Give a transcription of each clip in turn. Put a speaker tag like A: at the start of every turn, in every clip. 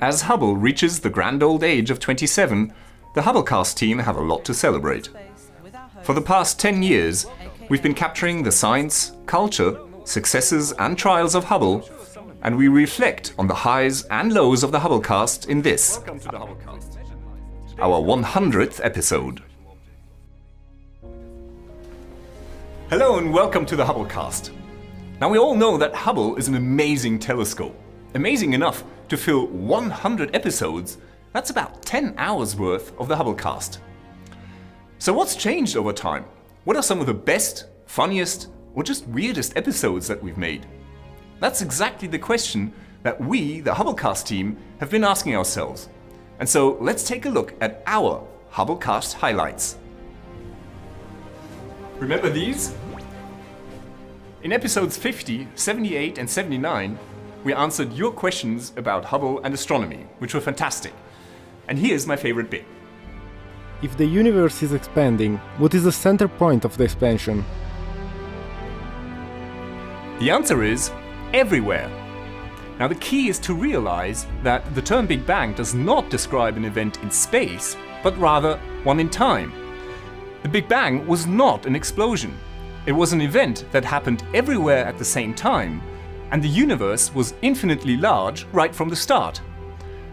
A: As Hubble reaches the grand old age of 27, the Hubblecast team have a lot to celebrate. For the past 10 years, we've been capturing the science, culture, successes and trials of Hubble, and we reflect on the highs and lows of the Hubblecast in this, our 100th episode. Hello and welcome to the Hubblecast. Now we all know that Hubble is an amazing telescope. Amazing enough to fill 100 episodes, that's about 10 hours worth of the Hubblecast. So what's changed over time? What are some of the best, funniest, or just weirdest episodes that we've made? That's exactly the question that we, the Hubblecast team, have been asking ourselves. And so let's take a look at our Hubblecast highlights. Remember these? In episodes 50, 78 and 79, we answered your questions about Hubble and astronomy, which were fantastic. And here's my favorite bit.
B: If the universe is expanding, what is the center point of the expansion?
A: The answer is everywhere. Now the key is to realize that the term Big Bang does not describe an event in space, but rather one in time. The Big Bang was not an explosion. It was an event that happened everywhere at the same time, and the universe was infinitely large right from the start.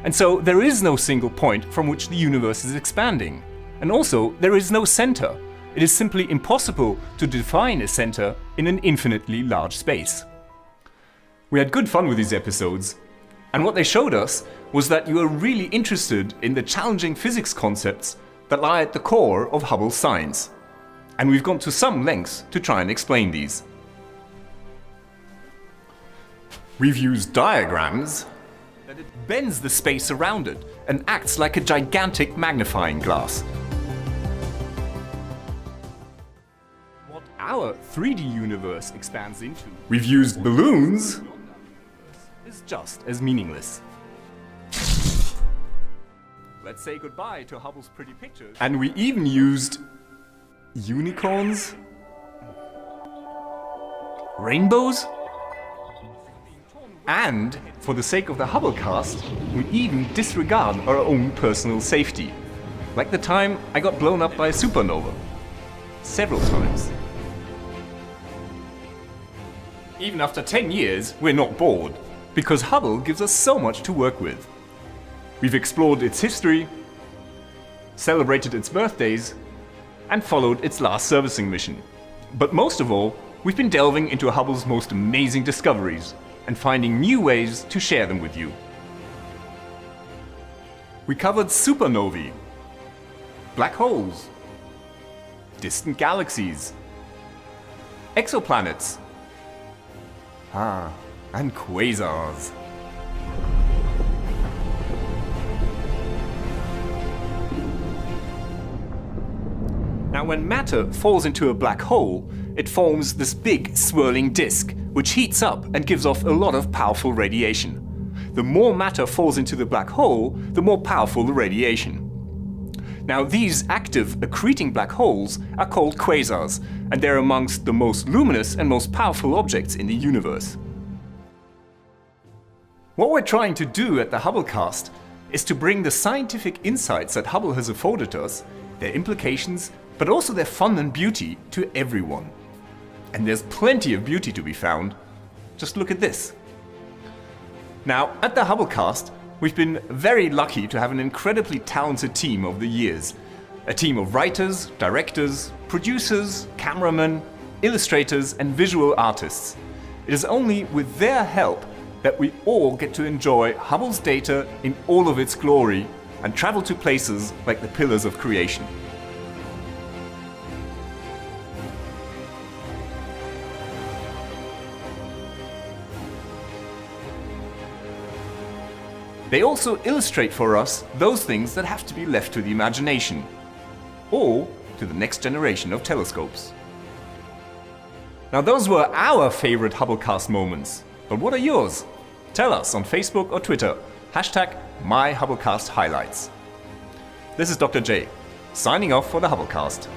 A: And so there is no single point from which the universe is expanding. And also, there is no center. It is simply impossible to define a center in an infinitely large space. We had good fun with these episodes, and what they showed us was that you are really interested in the challenging physics concepts that lie at the core of Hubble's science. And we've gone to some lengths to try and explain these. We've used diagrams that it bends the space around it and acts like a gigantic magnifying glass. What our 3D universe expands into, we've used balloons, is just as meaningless. Let's say goodbye to Hubble's pretty pictures. And we even used unicorns, rainbows, and for the sake of the Hubblecast, we even disregard our own personal safety. Like the time I got blown up by a supernova. Several times. Even after 10 years, we're not bored, because Hubble gives us so much to work with. We've explored its history, celebrated its birthdays, and followed its last servicing mission. But most of all, we've been delving into Hubble's most amazing discoveries and finding new ways to share them with you. We covered supernovae, black holes, distant galaxies, exoplanets, and quasars. Now, when matter falls into a black hole, it forms this big swirling disk, which heats up and gives off a lot of powerful radiation. The more matter falls into the black hole, the more powerful the radiation. Now, these active accreting black holes are called quasars, and they're amongst the most luminous and most powerful objects in the universe. What we're trying to do at the Hubblecast is to bring the scientific insights that Hubble has afforded us, their implications, but also their fun and beauty to everyone. And there's plenty of beauty to be found. Just look at this. Now, at the Hubblecast, we've been very lucky to have an incredibly talented team over the years. A team of writers, directors, producers, cameramen, illustrators, and visual artists. It is only with their help that we all get to enjoy Hubble's data in all of its glory and travel to places like the pillars of creation. They also illustrate for us those things that have to be left to the imagination, or to the next generation of telescopes. Now those were our favorite Hubblecast moments, but what are yours? Tell us on Facebook or Twitter, #MyHubblecastHighlights. This is Dr. J, signing off for the Hubblecast.